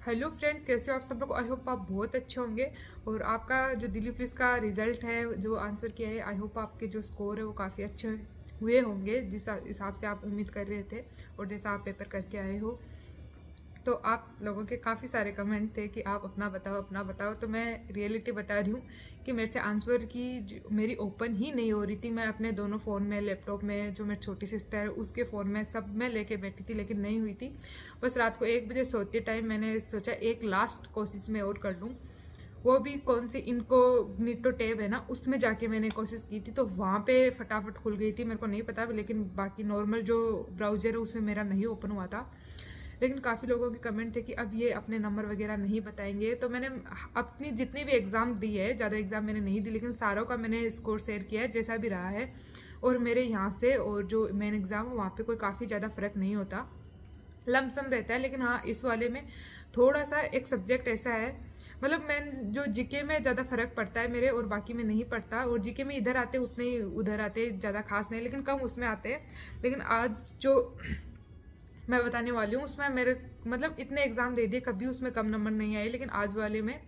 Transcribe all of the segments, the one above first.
Hello friends, कैसे हो आप सब लोग। आई होप आप बहुत अच्छे होंगे। और आपका जो दिल्ली पुलिस का रिजल्ट है, जो आंसर किया है, आई होप आपके जो स्कोर है वो काफ़ी अच्छे हुए होंगे जिस हिसाब से आप उम्मीद कर रहे थे और जैसा आप पेपर करके आए हो। तो आप लोगों के काफ़ी सारे कमेंट थे कि आप अपना बताओ अपना बताओ। तो मैं रियलिटी बता रही हूँ कि मेरे से आंसर की मेरी ओपन ही नहीं हो रही थी। मैं अपने दोनों फ़ोन में, लैपटॉप में, जो मेरी छोटी सिस्टर है उसके फ़ोन में, सब में लेके बैठी थी लेकिन नहीं हुई थी। बस रात को 1 बजे सोते टाइम मैंने सोचा एक लास्ट कोशिश में और कर लूँ। वो भी कौन सी इनकोग्निटो टैब है ना, उसमें जाके मैंने कोशिश की थी, तो वहाँ पे फटाफट खुल गई थी। मेरे को नहीं पता, लेकिन बाकी नॉर्मल जो ब्राउज़र है उसमें मेरा नहीं ओपन हुआ था। लेकिन काफ़ी लोगों के कमेंट थे कि अब ये अपने नंबर वगैरह नहीं बताएंगे। तो मैंने अपनी जितनी भी एग्ज़ाम दी है, ज़्यादा एग्ज़ाम मैंने नहीं दी, लेकिन सारों का मैंने स्कोर शेयर किया है जैसा भी रहा है। और मेरे यहाँ से और जो मेन एग्ज़ाम है वहाँ पे कोई काफ़ी ज़्यादा फ़र्क नहीं होता, लमसम रहता है। लेकिन हाँ, इस वाले में थोड़ा सा एक सब्जेक्ट ऐसा है, मतलब मैं जो जीके में ज़्यादा फ़र्क पड़ता है मेरे और बाकी में नहीं पड़ता। और जीके में इधर आते उतने ही उधर आते, ज़्यादा खास नहीं, लेकिन कम उसमें आते हैं। लेकिन आज जो मैं बताने वाली हूँ उसमें मेरे मतलब इतने एग्जाम दे दिए, कभी उसमें कम नंबर नहीं आए, लेकिन आज वाले में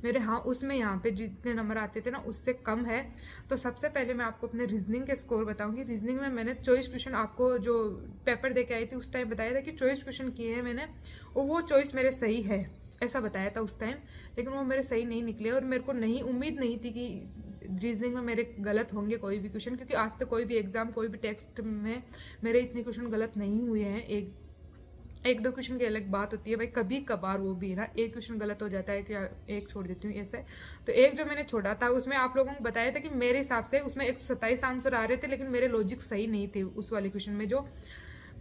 मेरे हाँ उसमें यहाँ पे जितने नंबर आते थे ना उससे कम है। तो सबसे पहले मैं आपको अपने रीजनिंग के स्कोर बताऊंगी। रीजनिंग में मैंने चॉइस क्वेश्चन, आपको जो पेपर दे के आई थी उस टाइम बताया था कि चॉइस क्वेश्चन किए हैं मैंने, और वो चॉइस मेरे सही है ऐसा बताया था उस टाइम, लेकिन वो मेरे सही नहीं निकले। और मेरे को नहीं उम्मीद नहीं थी कि रीजनिंग में मेरे गलत होंगे कोई भी क्वेश्चन, क्योंकि आज तक कोई भी एग्जाम, कोई भी टेक्स्ट में मेरे इतने क्वेश्चन गलत नहीं हुए हैं। एक दो क्वेश्चन की अलग बात होती है भाई, कभी कभार वो भी है ना, एक क्वेश्चन गलत हो जाता है कि एक छोड़ देती हूँ ऐसे। तो एक जो मैंने छोड़ा था उसमें आप लोगों को बताया था कि मेरे हिसाब से उसमें 127 आंसर आ रहे थे, लेकिन मेरे लॉजिक सही नहीं थे उस वाले क्वेश्चन में। जो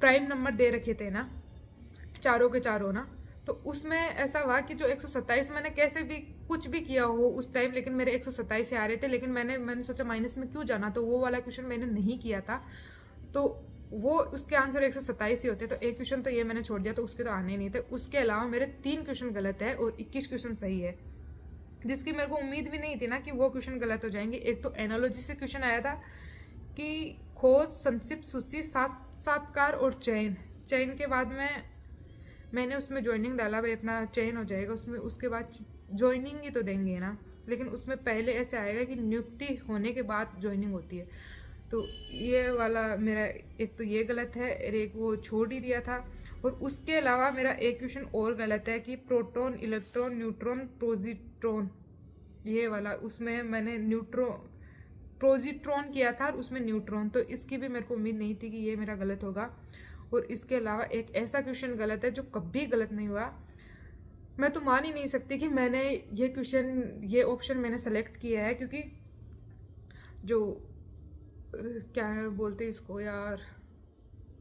प्राइम नंबर दे रखे थे ना, चारों के चारों ना, तो उसमें ऐसा हुआ कि जो 127 मैंने कैसे भी कुछ भी किया हो उस टाइम, लेकिन मेरे 127 से आ रहे थे। लेकिन मैंने सोचा माइनस में क्यों जाना, तो वो वाला क्वेश्चन मैंने नहीं किया था, तो वो उसके आंसर 127 ही होते। तो एक क्वेश्चन तो ये मैंने छोड़ दिया, तो उसके तो आने ही नहीं थे। उसके अलावा मेरे 3 क्वेश्चन गलत है और 21 क्वेश्चन सही है, जिसकी मेरे को उम्मीद भी नहीं थी ना कि वो क्वेश्चन गलत हो जाएंगे। एक तो एनालॉजी से क्वेश्चन आया था कि खोज, संक्षिप्त सूची, साक्षात्कार और चयन। चयन के बाद में मैंने उसमें ज्वाइनिंग डाला, भाई अपना चयन हो जाएगा उसमें, उसके बाद ज्वाइनिंग ही तो देंगे ना। लेकिन उसमें पहले ऐसे आएगा कि नियुक्ति होने के बाद ज्वाइनिंग होती है। तो ये वाला मेरा एक तो ये गलत है और एक वो छोड़ ही दिया था। और उसके अलावा मेरा एक क्वेश्चन और गलत है कि प्रोटॉन, इलेक्ट्रॉन, न्यूट्रॉन, प्रोजिट्रॉन, ये वाला उसमें मैंने प्रोजिट्रॉन किया था और उसमें न्यूट्रॉन। तो इसकी भी मेरे को उम्मीद नहीं थी कि ये मेरा गलत होगा। और इसके अलावा एक ऐसा क्वेश्चन गलत है जो कभी गलत नहीं हुआ। मैं तो मान ही नहीं सकती कि मैंने ये ऑप्शन मैंने सेलेक्ट किया है, क्योंकि जो क्या बोलते हैं इसको यार,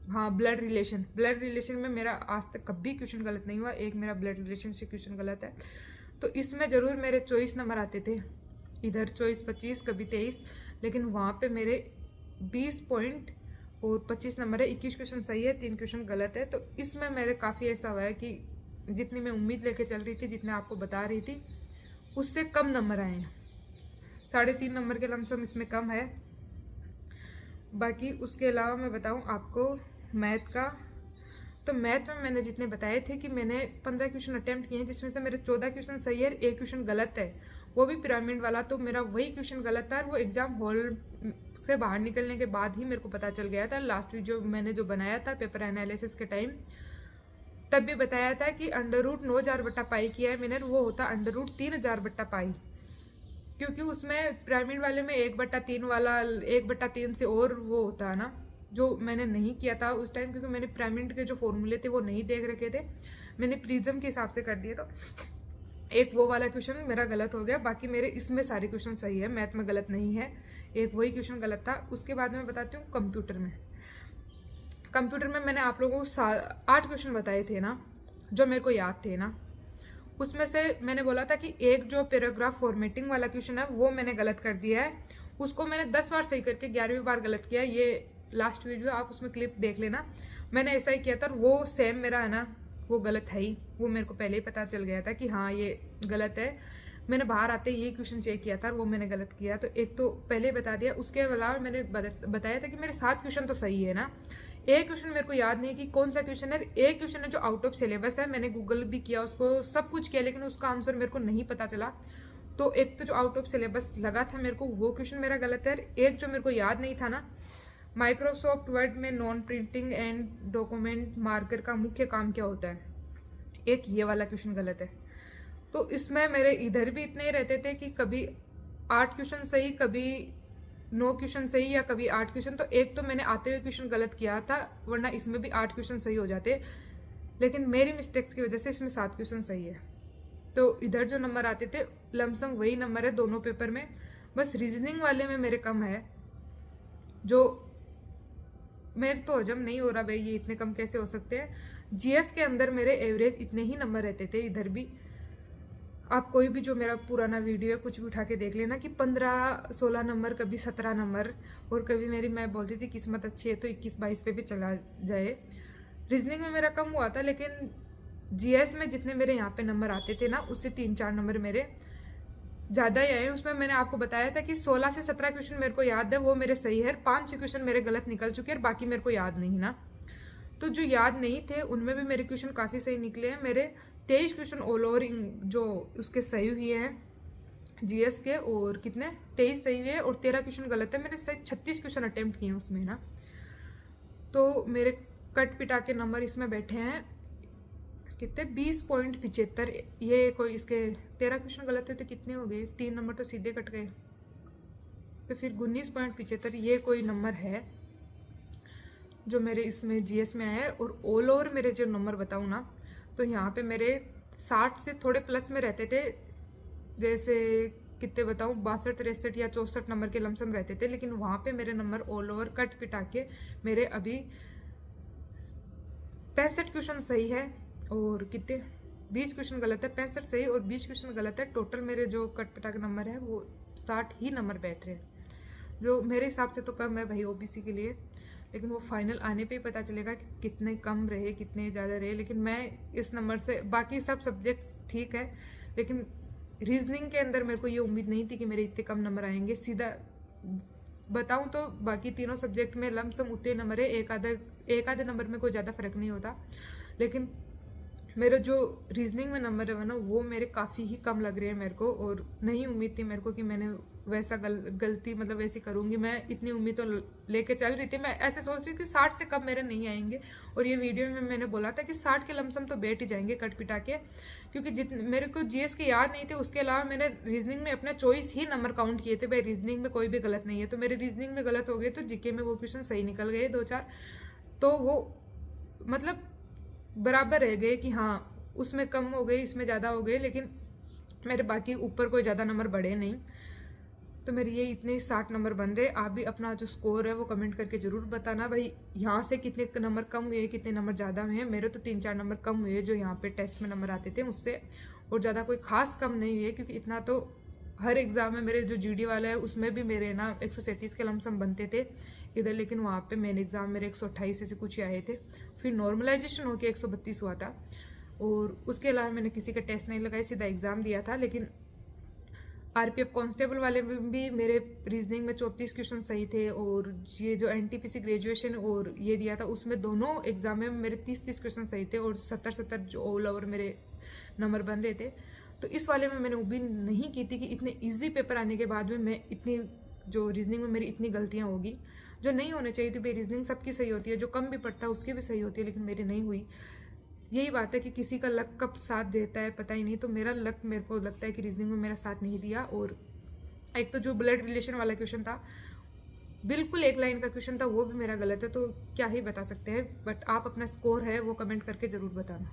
हाँ, ब्लड रिलेशन में मेरा आज तक कभी क्वेश्चन गलत नहीं हुआ। एक मेरा ब्लड रिलेशन से क्वेश्चन गलत है, तो इसमें ज़रूर मेरे चॉइस नंबर आते थे, इधर चॉइस 25, कभी 23, लेकिन वहाँ पे मेरे 20 पॉइंट और 25 नंबर है। 21 क्वेश्चन सही है, 3 क्वेश्चन गलत है। तो इसमें मेरे काफ़ी ऐसा हुआ है कि जितनी मैं उम्मीद लेके चल रही थी, जितने आपको बता रही थी, उससे कम नंबर आए हैं। 3.5 नंबर के लमसम इसमें कम है। बाकी उसके अलावा मैं बताऊं आपको मैथ का, तो मैथ में मैंने जितने बताए थे कि मैंने 15 क्वेश्चन अटेम्प्ट किए हैं, जिसमें से मेरे 14 क्वेश्चन सही है, एक क्वेश्चन गलत है, वो भी पिरामिड वाला। तो मेरा वही क्वेश्चन गलत था और वो एग्जाम हॉल से बाहर निकलने के बाद ही मेरे को पता चल गया था। लास्ट वीडियो मैंने जो बनाया था पेपर एनालिसिस के टाइम, तब भी बताया था कि √9,000/पाई किया है मैंने, वो होता √3,000/पाई, क्योंकि उसमें पिरामिड वाले में 1/3 वाला 1/3 से और वो होता है ना, जो मैंने नहीं किया था उस टाइम, क्योंकि मैंने पिरामिड के जो फॉर्मूले थे वो नहीं देख रखे थे, मैंने प्रिज्म के हिसाब से कर दिए। तो एक वो वाला क्वेश्चन मेरा गलत हो गया। बाकी मेरे इसमें सारे क्वेश्चन सही है, मैथ में गलत नहीं है, एक वही क्वेश्चन गलत था। उसके बाद मैं बताती हूँ कंप्यूटर में मैंने आप लोगों को 8 क्वेश्चन बताए थे ना, जो मेरे को याद थे ना। उसमें से मैंने बोला था कि एक जो पैराग्राफ फॉर्मेटिंग वाला क्वेश्चन है वो मैंने गलत कर दिया है, उसको मैंने 10 बार सही करके 11वीं बार गलत किया। ये लास्ट वीडियो आप उसमें क्लिप देख लेना, मैंने ऐसा ही किया था। वो सेम मेरा है ना, वो गलत है ही, वो मेरे को पहले ही पता चल गया था कि हाँ ये गलत है। मैंने बाहर आते ही ये क्वेश्चन चेक किया था, वो मैंने गलत किया, तो एक तो पहले बता दिया। उसके अलावा मैंने बताया था कि मेरे 7 क्वेश्चन तो सही है ना, एक क्वेश्चन मेरे को याद नहीं कि कौन सा क्वेश्चन है। एक क्वेश्चन है जो आउट ऑफ सिलेबस है, मैंने गूगल भी किया उसको, सब कुछ किया, लेकिन उसका आंसर मेरे को नहीं पता चला। तो एक तो जो आउट ऑफ सिलेबस लगा था मेरे को, वो क्वेश्चन मेरा गलत है। एक जो मेरे को याद नहीं था ना, माइक्रोसॉफ्ट वर्ड में non printing and document marker का मुख्य काम क्या होता है, एक ये वाला क्वेश्चन गलत है। तो इसमें मेरे इधर भी इतने ही रहते थे कि कभी 8 क्वेश्चन सही, कभी 9 क्वेश्चन सही, या कभी 8 क्वेश्चन। तो एक तो मैंने आते हुए क्वेश्चन गलत किया था, वरना इसमें भी 8 क्वेश्चन सही हो जाते, लेकिन मेरी मिस्टेक्स की वजह से इसमें 7 क्वेश्चन सही है। तो इधर जो नंबर आते थे लमसम वही नंबर है दोनों पेपर में, बस रीजनिंग वाले में मेरे कम है, जो मेरे तो हजम नहीं हो रहा भाई, ये इतने कम कैसे हो सकते हैं। जीएस के अंदर मेरे एवरेज इतने ही नंबर रहते थे इधर भी। आप कोई भी जो मेरा पुराना वीडियो है कुछ भी उठा के देख लेना कि 15-16 नंबर, कभी 17 नंबर, और कभी मेरी मैं बोलती थी किस्मत अच्छी है तो 21-22 पे भी चला जाए। रीजनिंग में मेरा कम हुआ था, लेकिन जीएस में जितने मेरे यहाँ पे नंबर आते थे ना, उससे 3-4 नंबर मेरे ज़्यादा ही आए। उसमें मैंने आपको बताया था कि 16 से 17 क्वेश्चन मेरे को याद है, वो मेरे सही है, 5-6 क्वेश्चन मेरे गलत निकल चुके हैं, बाकी मेरे को याद नहीं ना। तो जो याद नहीं थे उनमें भी मेरे क्वेश्चन काफ़ी सही निकले हैं। मेरे 23 क्वेश्चन ऑल ओवर जो उसके सही हुए हैं जीएस के, और कितने 23 सही हुए हैं और 13 क्वेश्चन गलत है। मैंने सही 36 क्वेश्चन अटेम्प्ट किए हैं उसमें ना। तो मेरे कट पिटा के नंबर इसमें बैठे हैं कितने, 20.75। ये कोई इसके 13 क्वेश्चन गलत हुए तो कितने हो गए, 3 नंबर तो सीधे कट गए, तो फिर 19.75 ये कोई नंबर है जो मेरे इसमें जीएस में आया है। और ऑल ओवर मेरे जो नंबर बताऊँ ना, तो यहाँ पे मेरे 60 से थोड़े प्लस में रहते थे, जैसे कितने बताऊँ, 62-63 या 64 नंबर के लमसम रहते थे, लेकिन वहाँ पे मेरे नंबर ऑल ओवर कट पिटा के मेरे अभी 65 क्वेश्चन सही है और कितने 20 क्वेश्चन गलत है। 65 सही और 20 क्वेश्चन गलत है। टोटल मेरे जो कट पिटा के नंबर है वो 60 ही नंबर बैठ रहे हैं, जो मेरे हिसाब से तो कम है भाई ओबीसी के लिए, लेकिन वो फाइनल आने पे ही पता चलेगा कि कितने कम रहे कितने ज़्यादा रहे। लेकिन मैं इस नंबर से, बाकी सब सब्जेक्ट्स ठीक है, लेकिन रीजनिंग के अंदर मेरे को ये उम्मीद नहीं थी कि मेरे इतने कम नंबर आएंगे। सीधा बताऊं तो बाकी तीनों सब्जेक्ट में लमसम उतने नंबर है, एक आधे नंबर में कोई ज़्यादा फर्क नहीं होता, लेकिन मेरे जो रीजनिंग में नंबर है ना, वो मेरे काफ़ी ही कम लग रहे हैं मेरे को। और नहीं उम्मीद थी मेरे को कि मैंने वैसा गलती मतलब वैसी करूँगी। मैं इतनी उम्मीद तो लेके चल रही थी, मैं ऐसे सोच रही थी कि 60 से कम मेरे नहीं आएंगे। और ये वीडियो में मैंने बोला था कि 60 के लमसम तो बैठ ही जाएंगे कट पिटा के, क्योंकि जितने मेरे को जीएस के याद नहीं थे, उसके अलावा मैंने रीजनिंग में अपना चॉइस ही नंबर काउंट किए थे। भाई रीजनिंग में कोई भी गलत नहीं है, तो मेरे रीजनिंग में गलत हो गए, तो जीके में वो क्वेश्चन सही निकल गए 2-4, तो वो मतलब बराबर रह गए कि हाँ उसमें कम हो गए इसमें ज़्यादा हो गए, लेकिन मेरे बाकी ऊपर कोई ज़्यादा नंबर बढ़े नहीं। तो मेरे ये इतने 60 नंबर बन रहे। आप भी अपना जो स्कोर है वो कमेंट करके ज़रूर बताना भाई, यहाँ से कितने नंबर कम हुए कितने नंबर ज़्यादा हुए हैं। मेरे तो 3-4 नंबर कम हुए जो यहाँ पे टेस्ट में नंबर आते थे उससे, और ज़्यादा कोई खास कम नहीं हुए, क्योंकि इतना तो हर एग्ज़ाम में मेरे जो जीडी वाला है उसमें भी मेरे ना 137 के लमसम बनते थे इधर, लेकिन वहाँ पे मेन एग्ज़ाम मेरे 128 ऐसे कुछ ही आए थे। फिर नॉर्मलाइजेशन होकर 132 हुआ था, और उसके अलावा मैंने किसी का टेस्ट नहीं लगाया, सीधा एग्ज़ाम दिया था। लेकिन आरपीएफ कांस्टेबल वाले में भी मेरे रीजनिंग में 34 क्वेश्चन सही थे, और ये जो एनटीपीसी ग्रेजुएशन और ये दिया था उसमें दोनों एग्जाम में मेरे 30-30 क्वेश्चन सही थे, और 70-70 जो ऑल ओवर मेरे नंबर बन रहे थे। तो इस वाले में मैंने उम्मीद नहीं की थी कि इतने ईजी पेपर आने के बाद में मैं इतनी जो रीजनिंग में मेरी इतनी गलतियाँ होगी, जो नहीं होनी चाहिए थी। भाई रीजनिंग सबकी सही होती है, जो कम भी पढ़ता है उसकी भी सही होती है, लेकिन मेरी नहीं हुई। यही बात है कि किसी का लक कब साथ देता है पता ही नहीं। तो मेरा लक, मेरे को लगता है कि रीजनिंग में मेरा साथ नहीं दिया। और एक तो जो ब्लड रिलेशन वाला क्वेश्चन था, बिल्कुल एक लाइन का क्वेश्चन था, वो भी मेरा गलत है। तो क्या ही बता सकते हैं, बट आप अपना स्कोर है वो कमेंट करके ज़रूर बताना।